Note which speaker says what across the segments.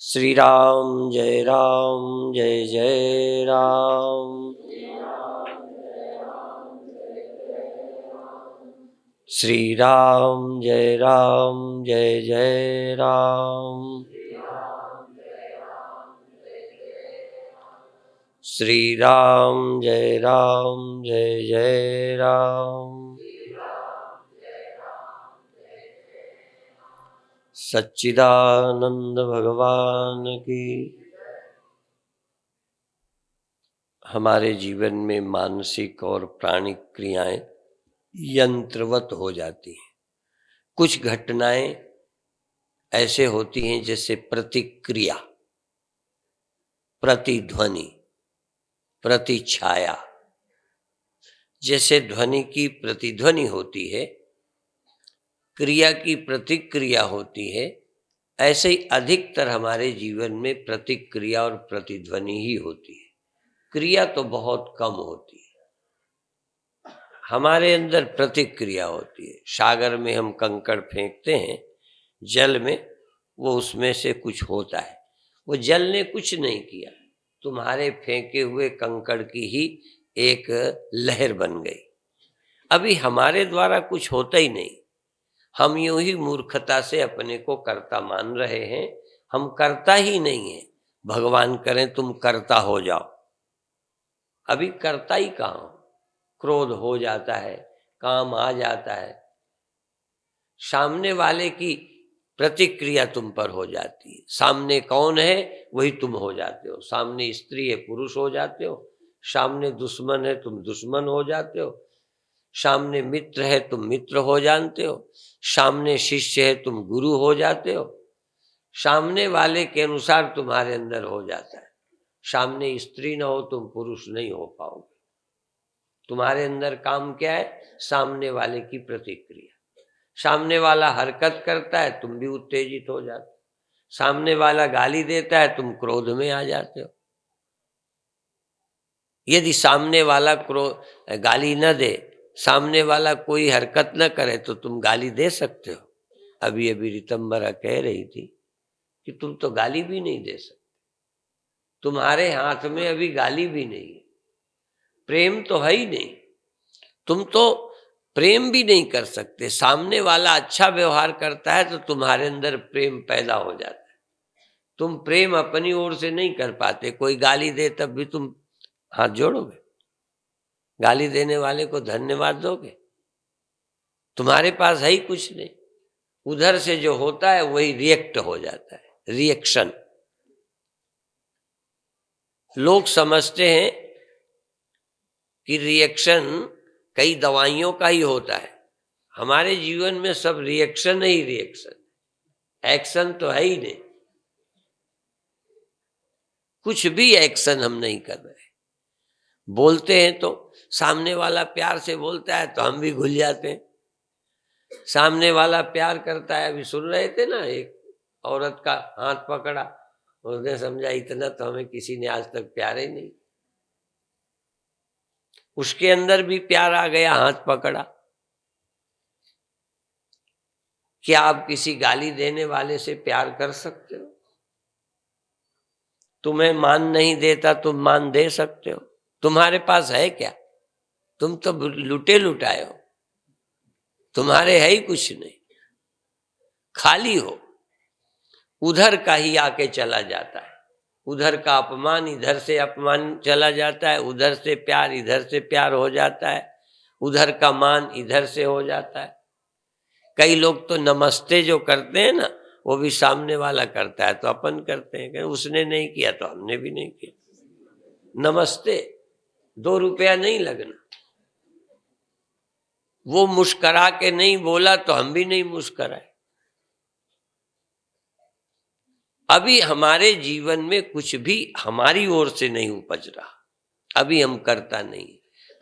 Speaker 1: श्री राम जय जय राम। श्री राम जय जय राम। श्री राम जय जय राम। सच्चिदानंद भगवान की। हमारे जीवन में मानसिक और प्राणिक क्रियाएं यंत्रवत हो जाती हैं। कुछ घटनाएं ऐसे होती हैं जैसे प्रतिक्रिया, प्रतिध्वनि, प्रतिछाया। जैसे ध्वनि की प्रतिध्वनि होती है, क्रिया की प्रतिक्रिया होती है, ऐसे ही अधिकतर हमारे जीवन में प्रतिक्रिया और प्रतिध्वनि ही होती है। क्रिया तो बहुत कम होती है। हमारे अंदर प्रतिक्रिया होती है। सागर में हम कंकड़ फेंकते हैं, जल में, वो उसमें से कुछ होता है। वो जल ने कुछ नहीं किया, तुम्हारे फेंके हुए कंकड़ की ही एक लहर बन गई। अभी हमारे द्वारा कुछ होता ही नहीं। हम यूं ही मूर्खता से अपने को कर्ता मान रहे हैं। हम करता ही नहीं है। भगवान करें तुम कर्ता हो जाओ। अभी करता ही कहाँ? क्रोध हो जाता है, काम आ जाता है, सामने वाले की प्रतिक्रिया तुम पर हो जाती है। सामने कौन है वही तुम हो जाते हो। सामने स्त्री है पुरुष हो जाते हो। सामने दुश्मन है तुम दुश्मन हो जाते हो। सामने मित्र है तुम मित्र हो जानते हो। सामने शिष्य है तुम गुरु हो जाते हो। सामने वाले के अनुसार तुम्हारे अंदर हो जाता है। सामने स्त्री न हो तुम पुरुष नहीं हो पाओगे। तुम्हारे अंदर काम क्या है? सामने वाले की प्रतिक्रिया। सामने वाला हरकत करता है तुम भी उत्तेजित हो जाते हो। सामने वाला गाली देता है तुम क्रोध में आ जाते हो। यदि सामने वाला गाली न दे, सामने वाला कोई हरकत न करे तो तुम गाली दे सकते हो। अभी अभी रितंबरा कह रही थी कि तुम तो गाली भी नहीं दे सकते। तुम्हारे हाथ में अभी गाली भी नहीं है। प्रेम तो है ही नहीं। तुम तो प्रेम भी नहीं कर सकते। सामने वाला अच्छा व्यवहार करता है तो तुम्हारे अंदर प्रेम पैदा हो जाता है। तुम प्रेम अपनी ओर से नहीं कर पाते। कोई गाली दे तब भी तुम हाथ जोड़ोगे? गाली देने वाले को धन्यवाद दोगे? तुम्हारे पास है ही कुछ नहीं। उधर से जो होता है वही रिएक्ट हो जाता है, रिएक्शन। लोग समझते हैं कि रिएक्शन कई दवाइयों का ही होता है। हमारे जीवन में सब रिएक्शन ही रिएक्शन, एक्शन तो है ही नहीं। कुछ भी एक्शन हम नहीं कर रहे। बोलते हैं तो सामने वाला प्यार से बोलता है तो हम भी घुल जाते हैं। सामने वाला प्यार करता है। अभी सुन रहे थे ना, एक औरत का हाथ पकड़ा, उसने समझा इतना तो हमें किसी ने आज तक प्यार ही नहीं। उसके अंदर भी प्यार आ गया, हाथ पकड़ा। क्या आप किसी गाली देने वाले से प्यार कर सकते हो? तुम्हें मान नहीं देता, तुम मान दे सकते हो? तुम्हारे पास है क्या? तुम तो लुटे लुटाए हो। तुम्हारे है ही कुछ नहीं, खाली हो। उधर का ही आके चला जाता है। उधर का अपमान इधर से अपमान चला जाता है। उधर से प्यार इधर से प्यार हो जाता है। उधर का मान इधर से हो जाता है। कई लोग तो नमस्ते जो करते हैं ना, वो भी सामने वाला करता है तो अपन करते हैं कि उसने नहीं किया तो हमने भी नहीं किया। नमस्ते 2 रुपया नहीं लगना। वो मुस्करा के नहीं बोला तो हम भी नहीं मुस्कराए। अभी हमारे जीवन में कुछ भी हमारी ओर से नहीं उपज रहा। अभी हम करता नहीं।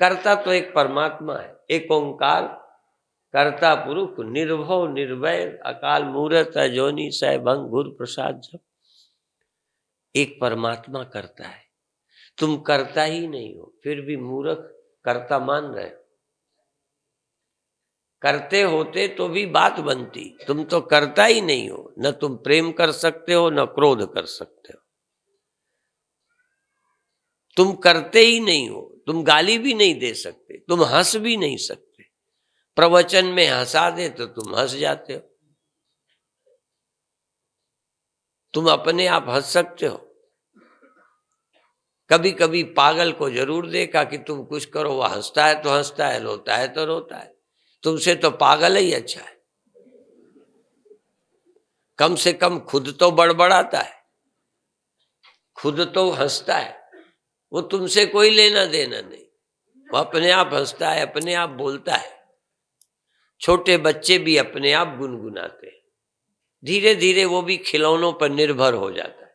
Speaker 1: करता तो एक परमात्मा है, एक ओंकार, कर्ता पुरुष, निर्भव निर्भय, अकाल मूरत अजोनी सैभंग गुर प्रसाद। जब एक परमात्मा करता है, तुम करता ही नहीं हो, फिर भी मूर्ख करता मान रहे हो। करते होते तो भी बात बनती, तुम तो करता ही नहीं हो। न तुम प्रेम कर सकते हो, न क्रोध कर सकते हो। तुम करते ही नहीं हो, तुम गाली भी नहीं दे सकते, तुम हंस भी नहीं सकते। प्रवचन में हंसा दे तो तुम हंस जाते हो। तुम अपने आप हंस सकते हो। कभी कभी पागल को जरूर देखा कि तुम कुछ करो, वह हंसता है तो हंसता है, रोता है तो रोता है। तुमसे तो पागल ही अच्छा है। कम से कम खुद तो बड़बड़ाता है, खुद तो हंसता है। वो तुमसे कोई लेना देना नहीं, वो अपने आप हंसता है, अपने आप बोलता है। छोटे बच्चे भी अपने आप गुनगुनाते हैं। धीरे धीरे वो भी खिलौनों पर निर्भर हो जाता है,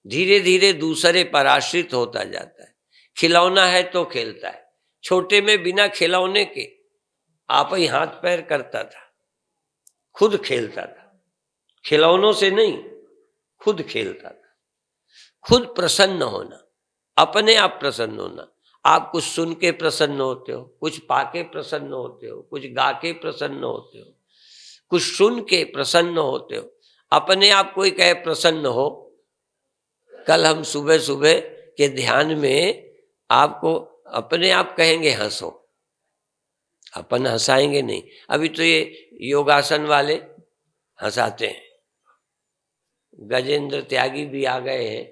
Speaker 1: धीरे धीरे दूसरे पर आश्रित होता जाता है। खिलौना है तो खेलता है। छोटे में बिना खिलौने के आप ही हाथ पैर करता था, खुद खेलता था, खिलौनों से नहीं, खुद खेलता था। खुद प्रसन्न होना, अपने आप प्रसन्न होना। आप कुछ सुन के प्रसन्न होते हो, कुछ पाके प्रसन्न होते हो, कुछ गा के प्रसन्न होते हो, कुछ सुन के प्रसन्न होते हो। अपने आप कोई कहे प्रसन्न हो। कल हम सुबह सुबह के ध्यान में आपको अपने आप कहेंगे हंसो, अपन हंसाएंगे नहीं। अभी तो ये योगासन वाले हंसाते हैं। गजेंद्र त्यागी भी आ गए हैं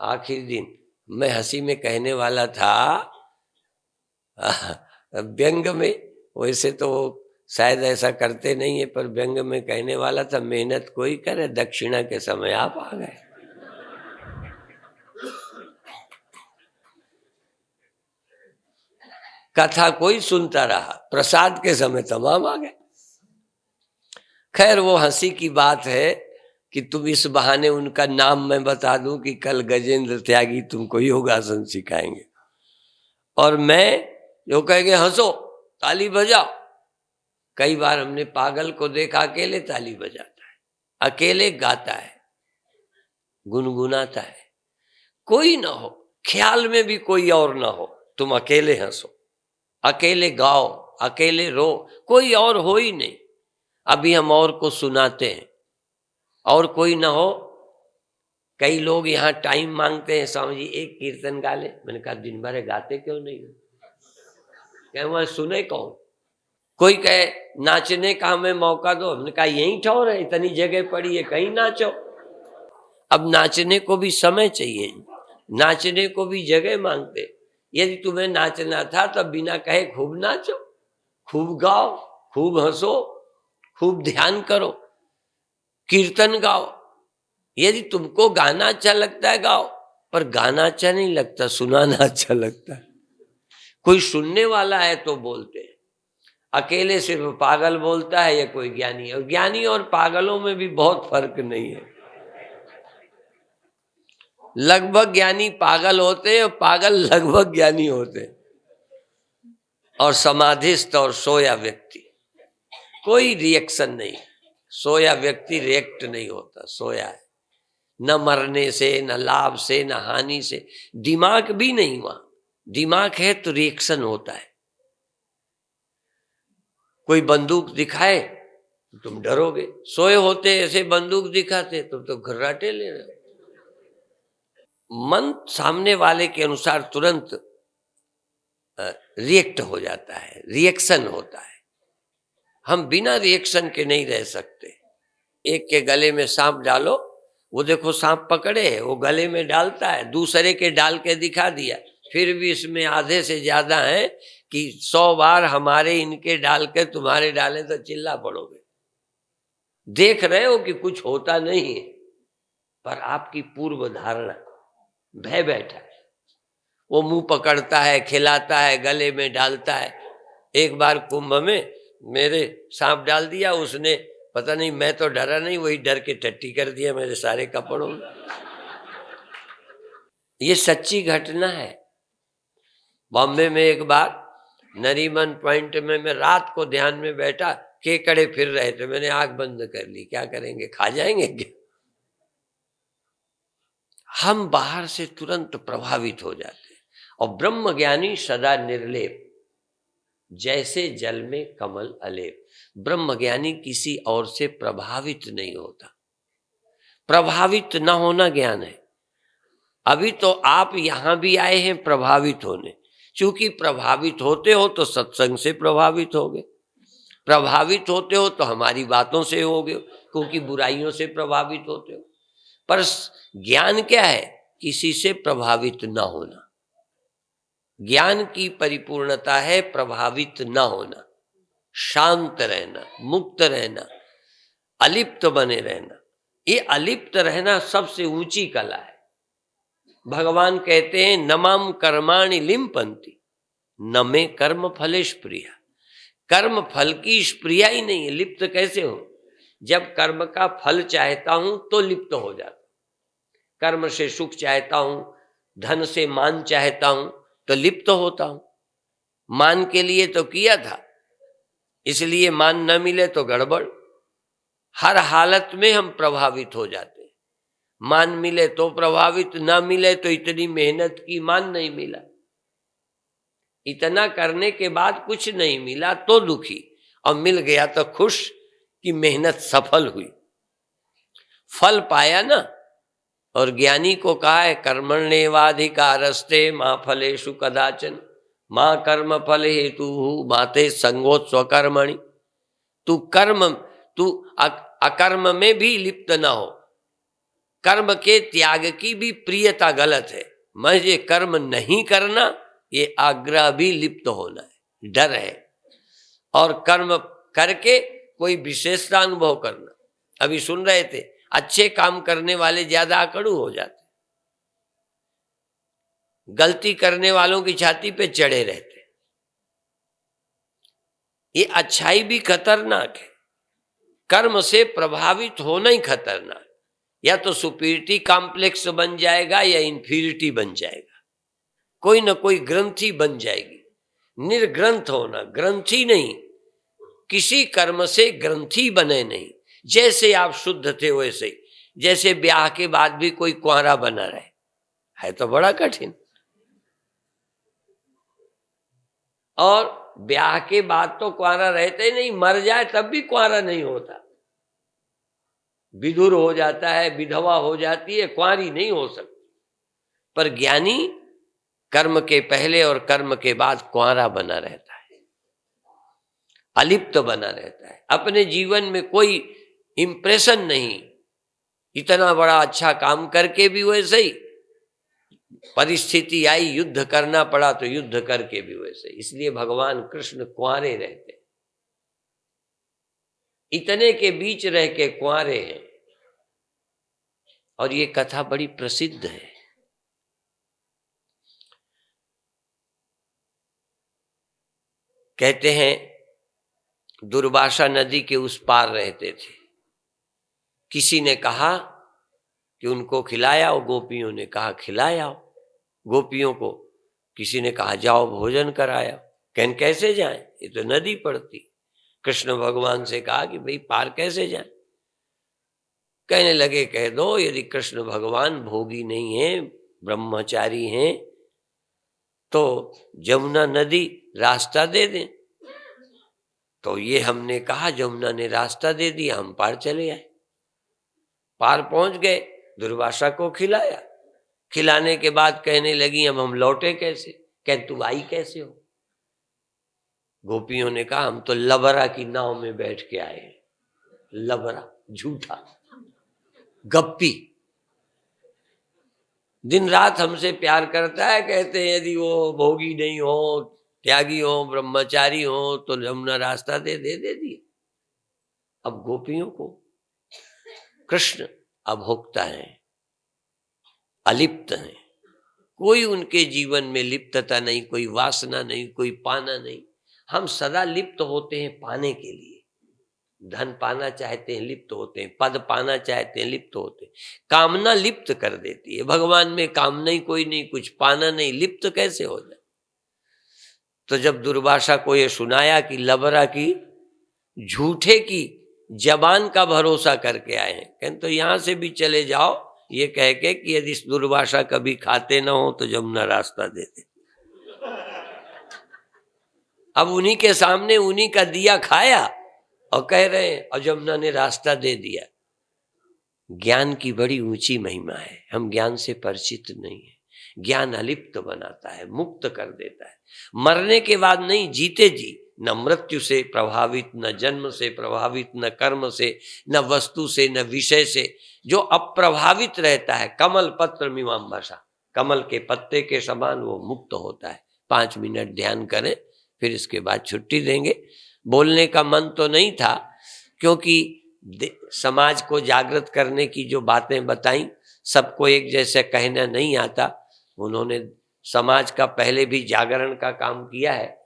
Speaker 1: आखिरी दिन। मैं हंसी में कहने वाला था व्यंग में, वैसे तो वो शायद ऐसा करते नहीं है, पर व्यंग में कहने वाला था मेहनत कोई करे, दक्षिणा के समय आप आ गए। कथा कोई सुनता रहा, प्रसाद के समय तमाम आ गए। खैर वो हंसी की बात है कि तुम इस बहाने उनका नाम मैं बता दूं कि कल गजेंद्र त्यागी तुमको योगासन सिखाएंगे। और मैं जो कहेंगे हंसो, ताली बजाओ। कई बार हमने पागल को देखा अकेले ताली बजाता है, अकेले गाता है, गुनगुनाता है। कोई ना हो, ख्याल में भी कोई और ना हो, तुम अकेले हंसो, अकेले गाओ, अकेले रो, कोई और हो ही नहीं। अभी हम और को सुनाते हैं, और कोई ना हो। कई लोग यहाँ टाइम मांगते हैं, स्वामी जी एक कीर्तन गा ले। मैंने कहा दिन भर गाते क्यों नहीं हो? क्या वहां सुने कौन? कोई कहे नाचने का हमें मौका दो। हमने कहा यही ठौर है, इतनी जगह पड़ी है, कहीं नाचो। अब नाचने को भी समय चाहिए, नाचने को भी जगह मांगते। यदि तुम्हें नाचना था तो बिना कहे खूब नाचो, खूब गाओ, खूब हंसो, खूब ध्यान करो, कीर्तन गाओ। यदि तुमको गाना अच्छा लगता है गाओ, पर गाना अच्छा नहीं लगता, सुनाना अच्छा लगता है। कोई सुनने वाला है तो बोलते हैं। अकेले सिर्फ पागल बोलता है या कोई ज्ञानी? और ज्ञानी और पागलों में भी बहुत फर्क नहीं है। लगभग ज्ञानी पागल होते हैं और पागल लगभग ज्ञानी होते हैं। और समाधिस्थ और सोया व्यक्ति कोई रिएक्शन नहीं। सोया व्यक्ति रिएक्ट नहीं होता, सोया है। न मरने से, न लाभ से, न हानि से। दिमाग भी नहीं वहां। दिमाग है तो रिएक्शन होता है। कोई बंदूक दिखाए तुम डरोगे, सोए होते ऐसे बंदूक दिखाते तुम तो घर्राटे ले रहे हो। मन सामने वाले के अनुसार तुरंत रिएक्ट हो जाता है, रिएक्शन होता है। हम बिना रिएक्शन के नहीं रह सकते। एक के गले में सांप डालो, वो देखो सांप पकड़े है, वो गले में डालता है, दूसरे के डाल के दिखा दिया, फिर भी इसमें आधे से ज्यादा है कि 100 बार हमारे इनके डाल के तुम्हारे डाले तो चिल्ला पड़ोगे। देख रहे हो कि कुछ होता नहीं है, पर आपकी पूर्व धारणा भय बैठा है। वो मुंह पकड़ता है, खिलाता है, गले में डालता है। एक बार कुंभ में मेरे सांप डाल दिया उसने, पता नहीं, मैं तो डरा नहीं, वही डर के टट्टी कर दिया मेरे सारे कपड़ों में। ये सच्ची घटना है। बॉम्बे में एक बार नरीमन पॉइंट में मैं रात को ध्यान में बैठा, केकड़े फिर रहे थे, मैंने आंख बंद कर ली, क्या करेंगे, खा जाएंगे क्या? हम बाहर से तुरंत प्रभावित हो जाते हैं। और ब्रह्म ज्ञानी सदा निर्लेप, जैसे जल में कमल अलेप। ब्रह्मज्ञानी किसी और से प्रभावित नहीं होता। प्रभावित न होना ज्ञान है। अभी तो आप यहां भी आए हैं प्रभावित होने, क्योंकि प्रभावित होते हो तो सत्संग से प्रभावित होगे, प्रभावित होते हो तो हमारी बातों से होगे, क्योंकि बुराइयों से प्रभावित होते हो। पर ज्ञान क्या है? किसी से प्रभावित न होना। ज्ञान की परिपूर्णता है प्रभावित न होना, शांत रहना, मुक्त रहना, अलिप्त बने रहना। ये अलिप्त रहना सबसे ऊंची कला है। भगवान कहते हैं नमाम कर्माणि लिम्पन्ति न मे कर्म फलेश प्रिया। कर्म फल की स्प्रिया ही नहीं है, लिप्त कैसे हो? जब कर्म का फल चाहता हूं तो लिप्त हो जाता। कर्म से सुख चाहता हूं, धन से मान चाहता हूं तो लिप्त होता हूं। मान के लिए तो किया था, इसलिए मान न मिले तो गड़बड़। हर हालत में हम प्रभावित हो जाते हैं। मान मिले तो प्रभावित, ना मिले तो इतनी मेहनत की, मान नहीं मिला, इतना करने के बाद कुछ नहीं मिला तो दुखी, और मिल गया तो खुश कि मेहनत सफल हुई, फल पाया ना। और ज्ञानी को कहा है कर्मण्येवाधिकारस्ते मां फलेषु कदाचन मां कर्म फल हेतु माते संगोत स्वकर्मणि। तू अकर्म में भी लिप्त ना हो। कर्म के त्याग की भी प्रियता गलत है। मुझे कर्म नहीं करना, ये आग्रह भी लिप्त होना है, डर है। और कर्म करके कोई विशेषता अनुभव करना। अभी सुन रहे थे, अच्छे काम करने वाले ज्यादा आकड़ू हो जाते, गलती करने वालों की छाती पे चढ़े रहते। ये अच्छाई भी खतरनाक है। कर्म से प्रभावित होना ही खतरनाक। या तो सुपीरिटी कॉम्प्लेक्स बन जाएगा या इंफीरिटी बन जाएगा, कोई ना कोई ग्रंथि बन जाएगी। निर्ग्रंथ होना, ग्रंथि नहीं। किसी कर्म से ग्रंथि बने नहीं। जैसे आप शुद्ध थे वैसे ही। जैसे ब्याह के बाद भी कोई कुंवारा बना रहे, है तो बड़ा कठिन। और ब्याह के बाद तो कुंवारा रहते ही नहीं, मर जाए तब भी कुंवारा नहीं होता, विधुर हो जाता है, विधवा हो जाती है, कुंवारी नहीं हो सकती। पर ज्ञानी कर्म के पहले और कर्म के बाद कुंवारा बना रहता है, अलिप्त बना रहता है। अपने जीवन में कोई इंप्रेशन नहीं। इतना बड़ा अच्छा काम करके भी वैसे ही, परिस्थिति आई युद्ध करना पड़ा तो युद्ध करके भी वैसे। इसलिए भगवान कृष्ण कुंवारे रहते, इतने के बीच रह के कुंवारे हैं। और ये कथा बड़ी प्रसिद्ध है। कहते हैं दुर्वासा नदी के उस पार रहते थे। किसी ने कहा कि उनको खिलाया, गोपियों ने कहा खिलाया गोपियों को। किसी ने कहा जाओ भोजन कराया। कहन कैसे जाएं, ये तो नदी पड़ती। कृष्ण भगवान से कहा कि भाई पार कैसे जाएं। कहने लगे कह दो यदि कृष्ण भगवान भोगी नहीं है, ब्रह्मचारी हैं, तो जमुना नदी रास्ता दे दें। तो ये हमने कहा, जमुना ने रास्ता दे दिया, हम पार चले आए। पार पहुंच गए, दुर्वासा को खिलाया। खिलाने के बाद कहने लगी अब हम लौटे कैसे। कह तू आई कैसे हो। गोपियों ने कहा हम तो लबरा की नाव में बैठ के आए। लबरा झूठा, गप्पी, दिन रात हमसे प्यार करता है। कहते हैं यदि वो भोगी नहीं हो, त्यागी हो, ब्रह्मचारी हो तो जमुना रास्ता दे दिए। अब गोपियों को कृष्ण अभोक्ता है, अलिप्त है। कोई उनके जीवन में लिप्तता नहीं, कोई वासना नहीं, कोई पाना नहीं। हम सदा लिप्त होते हैं पाने के लिए। धन पाना चाहते हैं, लिप्त होते हैं। पद पाना चाहते हैं, लिप्त होते हैं। कामना लिप्त कर देती है। भगवान में कामना ही कोई नहीं, कुछ पाना नहीं, लिप्त कैसे हो जाए। तो जब दुर्वासा को ये सुनाया कि लबरा की झूठे की जबान का भरोसा करके आए हैं, कहते तो यहां से भी चले जाओ, ये कह के कि यदि दुर्वासा कभी खाते ना हो तो जमुना रास्ता दे दे। अब उन्हीं के सामने उन्हीं का दिया खाया और कह रहे हैं और जमुना ने रास्ता दे दिया। ज्ञान की बड़ी ऊंची महिमा है, हम ज्ञान से परिचित नहीं है। ज्ञान अलिप्त बनाता है, मुक्त कर देता है। मरने के बाद नहीं, जीते जी, न मृत्यु से प्रभावित, न जन्म से प्रभावित, न कर्म से, न वस्तु से, न विषय से, जो अप्रभावित रहता है। कमल पत्र मीमांसा, कमल के पत्ते के समान वो मुक्त होता है। 5 मिनट ध्यान करें, फिर इसके बाद छुट्टी देंगे। बोलने का मन तो नहीं था, क्योंकि समाज को जागृत करने की जो बातें बताई, सबको एक जैसे कहना नहीं आता। उन्होंने समाज का पहले भी जागरण का काम किया है,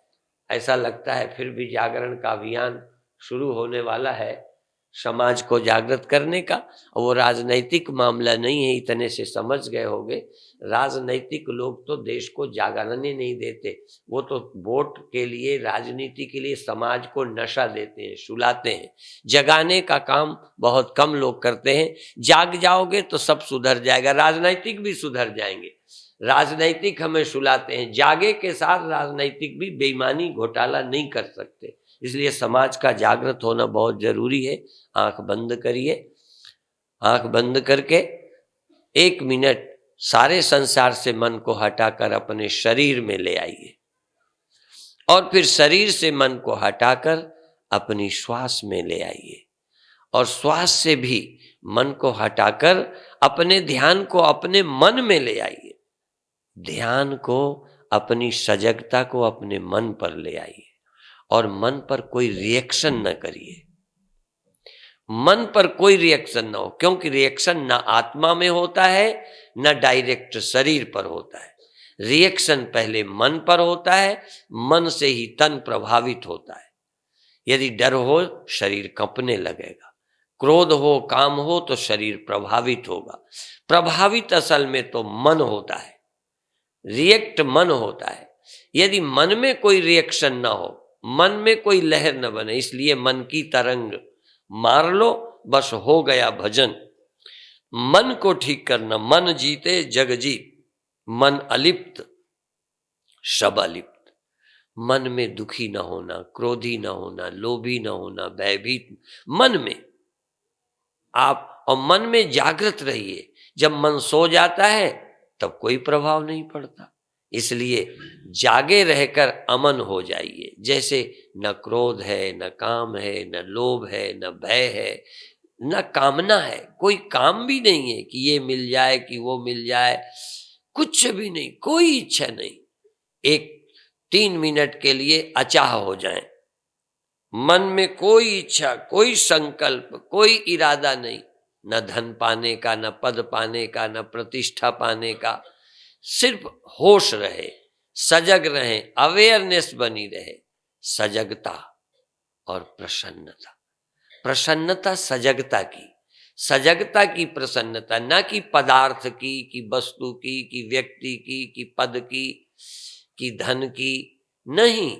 Speaker 1: ऐसा लगता है फिर भी जागरण का अभियान शुरू होने वाला है समाज को जागृत करने का। और वो राजनैतिक मामला नहीं है, इतने से समझ गए होंगे। राजनैतिक लोग तो देश को जागरने नहीं देते, वो तो वोट के लिए, राजनीति के लिए समाज को नशा देते हैं, सुलाते हैं। जगाने का काम बहुत कम लोग करते हैं। जाग जाओगे तो सब सुधर जाएगा, राजनैतिक भी सुधर जाएंगे। राजनैतिक हमें सुलाते हैं, जागे के साथ राजनैतिक भी बेईमानी घोटाला नहीं कर सकते। इसलिए समाज का जागृत होना बहुत जरूरी है। आंख बंद करिए, आंख बंद करके 1 मिनट सारे संसार से मन को हटाकर अपने शरीर में ले आइए, और फिर शरीर से मन को हटाकर अपनी श्वास में ले आइए, और श्वास से भी मन को हटाकर अपने ध्यान को अपने मन में ले आइए। ध्यान को, अपनी सजगता को अपने मन पर ले आइए, और मन पर कोई रिएक्शन न करिए। मन पर कोई रिएक्शन ना हो, क्योंकि रिएक्शन ना आत्मा में होता है, ना डायरेक्ट शरीर पर होता है। रिएक्शन पहले मन पर होता है, मन से ही तन प्रभावित होता है। यदि डर हो, शरीर कंपने लगेगा। क्रोध हो, काम हो, तो शरीर प्रभावित होगा। प्रभावित असल में तो मन होता है, रिएक्ट मन होता है। यदि मन में कोई रिएक्शन ना हो, मन में कोई लहर न बने, इसलिए मन की तरंग मार लो, बस हो गया भजन। मन को ठीक करना, मन जीते जग जीत। मन अलिप्त सब अलिप्त। मन में दुखी ना होना, क्रोधी ना होना, लोभी ना होना, भयभीत मन में आप, और मन में जागृत रहिए। जब मन सो जाता है तब कोई प्रभाव नहीं पड़ता। इसलिए जागे रहकर अमन हो जाइए। जैसे न क्रोध है, न काम है, न लोभ है, न भय है, न कामना है। कोई काम भी नहीं है कि ये मिल जाए कि वो मिल जाए, कुछ भी नहीं, कोई इच्छा नहीं। एक 3 मिनट के लिए अचाह हो जाएं, मन में कोई इच्छा, कोई संकल्प, कोई इरादा नहीं, न धन पाने का, न पद पाने का, न प्रतिष्ठा पाने का। सिर्फ होश रहे, सजग रहे, अवेयरनेस बनी रहे। सजगता और प्रसन्नता, प्रसन्नता सजगता की, सजगता की प्रसन्नता, ना कि पदार्थ की, कि वस्तु की, कि व्यक्ति की, कि पद की, कि धन की नहीं।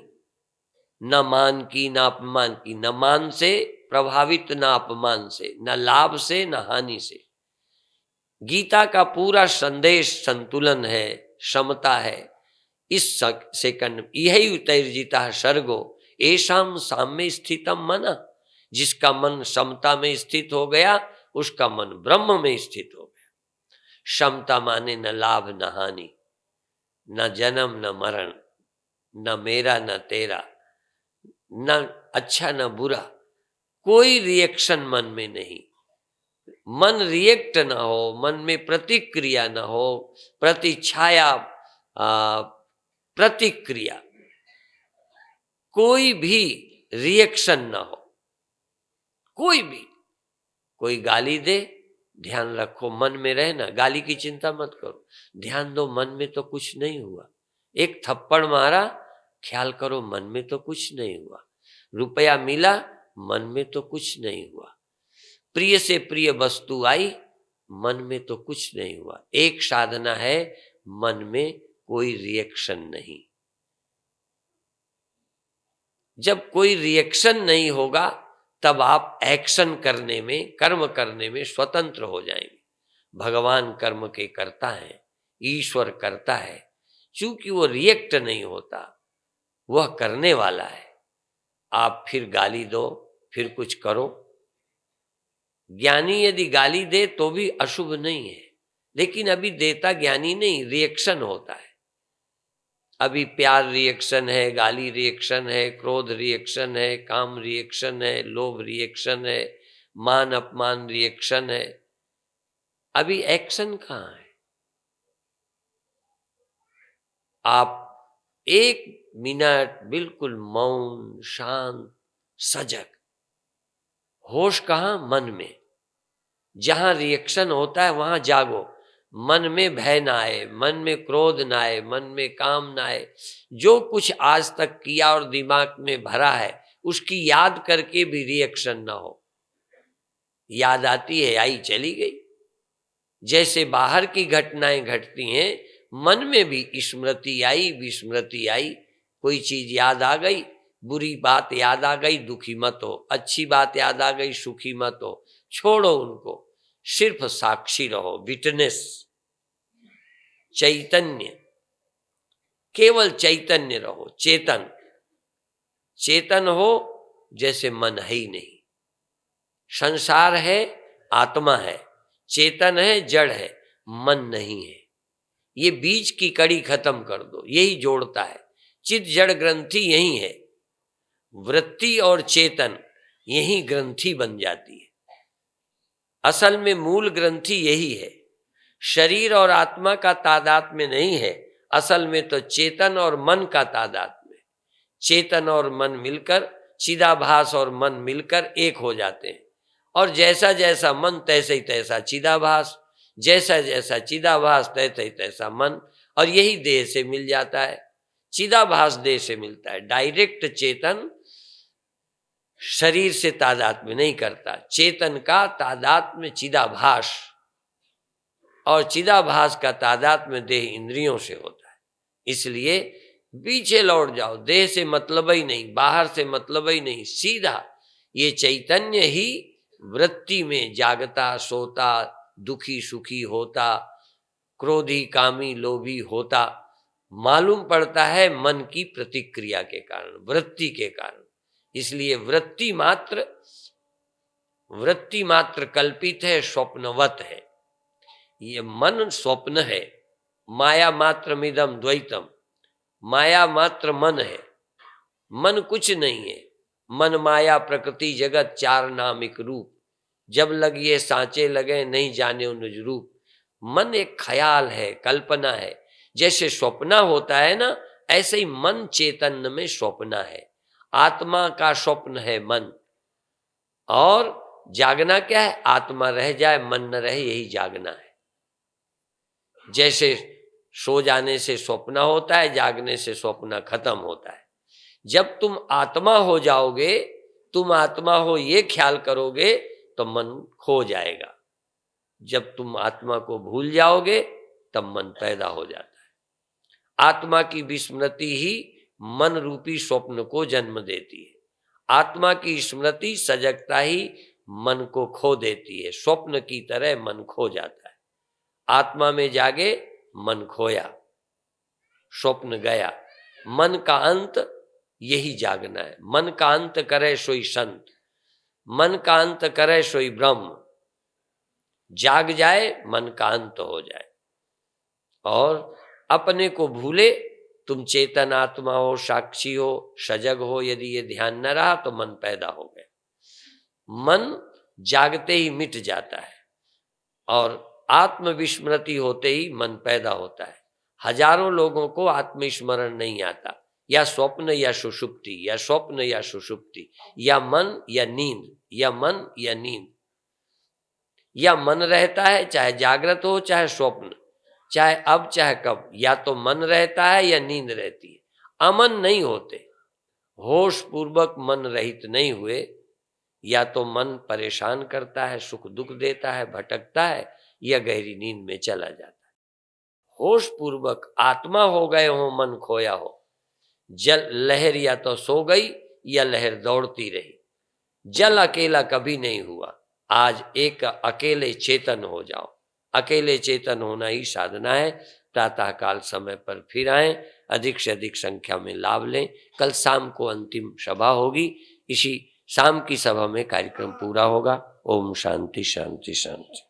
Speaker 1: न मान की, न अपमान की। न मान से प्रभावित, न अपमान से, न लाभ से, न हानि से। गीता का पूरा संदेश संतुलन है, समता है। इस सेकंड यही उत्तरजिता सर्गो ऐशाम साम्य स्थितम मना। जिसका मन समता में स्थित हो गया, उसका मन ब्रह्म में स्थित हो गया। समता माने न लाभ न हानि, न जन्म न मरण, न मेरा न तेरा, न अच्छा न बुरा, कोई रिएक्शन मन में नहीं। मन रिएक्ट ना हो, मन में प्रतिक्रिया ना हो, प्रतिछाया, प्रतिक्रिया, कोई भी रिएक्शन ना हो। कोई भी, कोई गाली दे, ध्यान रखो मन में रहना, गाली की चिंता मत करो, ध्यान दो मन में तो कुछ नहीं हुआ। एक थप्पड़ मारा, ख्याल करो मन में तो कुछ नहीं हुआ। रुपया मिला, मन में तो कुछ नहीं हुआ। प्रिय से प्रिय वस्तु आई, मन में तो कुछ नहीं हुआ। एक साधना है, मन में कोई रिएक्शन नहीं। जब कोई रिएक्शन नहीं होगा, तब आप एक्शन करने में, कर्म करने में स्वतंत्र हो जाएंगे। भगवान कर्म के करता है, ईश्वर करता है, क्योंकि वो रिएक्ट नहीं होता। वह करने वाला है। आप फिर गाली दो, फिर कुछ करो। ज्ञानी यदि गाली दे तो भी अशुभ नहीं है, लेकिन अभी देता ज्ञानी नहीं, रिएक्शन होता है। अभी प्यार रिएक्शन है, गाली रिएक्शन है, क्रोध रिएक्शन है, काम रिएक्शन है, लोभ रिएक्शन है, मान अपमान रिएक्शन है। अभी एक्शन कहाँ है? आप 1 मिनट बिल्कुल मौन, शांत, सजग, होश कहाँ? मन में। जहां रिएक्शन होता है वहां जागो। मन में भय ना आए, मन में क्रोध ना आए, मन में काम ना आए। जो कुछ आज तक किया और दिमाग में भरा है उसकी याद करके भी रिएक्शन ना हो। याद आती है, आई चली गई। जैसे बाहर की घटनाएं घटती हैं, मन में भी स्मृति आई, विस्मृति आई। कोई चीज याद आ गई, बुरी बात याद आ गई, दुखी मत हो। अच्छी बात याद आ गई, सुखी मत हो। छोड़ो उनको, सिर्फ साक्षी रहो, विटनेस, चैतन्य, केवल चैतन्य रहो। चेतन, चेतन हो जैसे मन है ही नहीं। संसार है, आत्मा है, चेतन है, जड़ है, मन नहीं है। ये बीच की कड़ी खत्म कर दो, यही जोड़ता है। चित जड़ ग्रंथि यही है, वृत्ति और चेतन यही ग्रंथि बन जाती है। असल में मूल ग्रंथि यही है। शरीर और आत्मा का तादात्म्य नहीं है, असल में तो चेतन और मन का तादात्म्य। चेतन और मन मिलकर, चिदाभास और मन मिलकर एक हो जाते हैं। और जैसा जैसा मन तैसे ही तैसा चिदाभास, जैसा जैसा चिदाभास तैसे ही तैसा मन। और यही देह से मिल जाता है। चिदाभास देह से मिलता है। डायरेक्ट चेतन शरीर से तादात्म्य नहीं करता। चेतन का तादात्म्य चिदाभास, और चिदाभास का तादात्म्य देह इंद्रियों से होता है। इसलिए पीछे लौट जाओ, देह से मतलब ही नहीं, बाहर से मतलब ही नहीं, सीधा ये चैतन्य ही वृत्ति में जागता, सोता, दुखी सुखी होता, क्रोधी कामी लोभी होता मालूम पड़ता है मन की प्रतिक्रिया के कारण, वृत्ति के कारण। इसलिए वृत्ति मात्र कल्पित है, स्वप्नवत है। ये मन स्वप्न है। माया मात्र मिदम द्वैतम, माया मात्र मन है। मन कुछ नहीं है। मन माया प्रकृति जगत चार नामिक रूप, जब लग ये सांचे लगे नहीं जाने निज रूप। मन एक ख्याल है, कल्पना है। जैसे स्वप्न होता है ना, ऐसे ही मन चेतन में स्वप्न है। आत्मा का स्वप्न है मन। और जागना क्या है? आत्मा रह जाए मन न रहे, यही जागना है। जैसे सो जाने से स्वप्न होता है, जागने से स्वप्न खत्म होता है। जब तुम आत्मा हो जाओगे, तुम आत्मा हो ये ख्याल करोगे तो मन खो जाएगा। जब तुम आत्मा को भूल जाओगे तब मन पैदा हो जाता है। आत्मा की विस्मृति ही मन रूपी स्वप्न को जन्म देती है। आत्मा की स्मृति सजगता ही मन को खो देती है। स्वप्न की तरह मन खो जाता है। आत्मा में जागे, मन खोया, स्वप्न गया। मन का अंत यही जागना है। मन का अंत करे सोई संत, मन का अंत करे सोई ब्रह्म। जाग जाए, मन का अंत हो जाए। और अपने को भूले, तुम चेतन आत्मा हो, साक्षी हो, सजग हो, यदि ये ध्यान न रहा तो मन पैदा हो गया। मन जागते ही मिट जाता है और आत्मविस्मृति होते ही मन पैदा होता है। हजारों लोगों को आत्मस्मरण नहीं आता, या स्वप्न या सुषुप्ति, या स्वप्न या सुषुप्ति, या मन या नींद, या मन या नींद। या मन रहता है, चाहे जागृत हो चाहे स्वप्न, चाहे अब चाहे कब, या तो मन रहता है या नींद रहती है। अमन नहीं होते। होश पूर्वक मन रहित नहीं हुए, या तो मन परेशान करता है, सुख दुख देता है, भटकता है, या गहरी नींद में चला जाता है। होश पूर्वक आत्मा हो गए हो, मन खोया हो, जल लहर या तो सो गई या लहर दौड़ती रही। जल अकेला कभी नहीं हुआ। आज एक अकेले चेतन हो जाओ। अकेले चेतन होना ही साधना है। प्रातः काल समय पर फिर आएं, अधिक से अधिक संख्या में लाभ लें। कल शाम को अंतिम सभा होगी, इसी शाम की सभा में कार्यक्रम पूरा होगा। ओम शांति शांति शांति।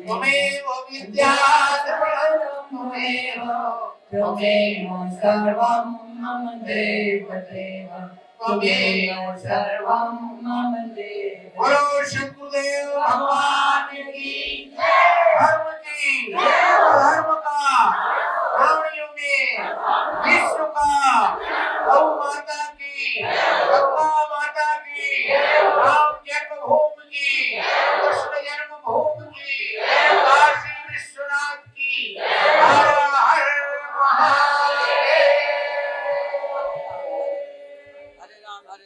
Speaker 2: त्वमेव विद्याधरं त्वमेव त्वमेव सर्वं मम देव देव त्वमेव सर्वं मम देव। बोलो शंकुदेव भगवान की धर्म की धर्म का प्राणियों में विष्णु का गौ माता की गंगा माता की Ram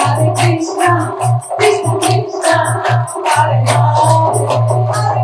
Speaker 2: Hare Krishna, Krishna Krishna, Hare Hare, Hare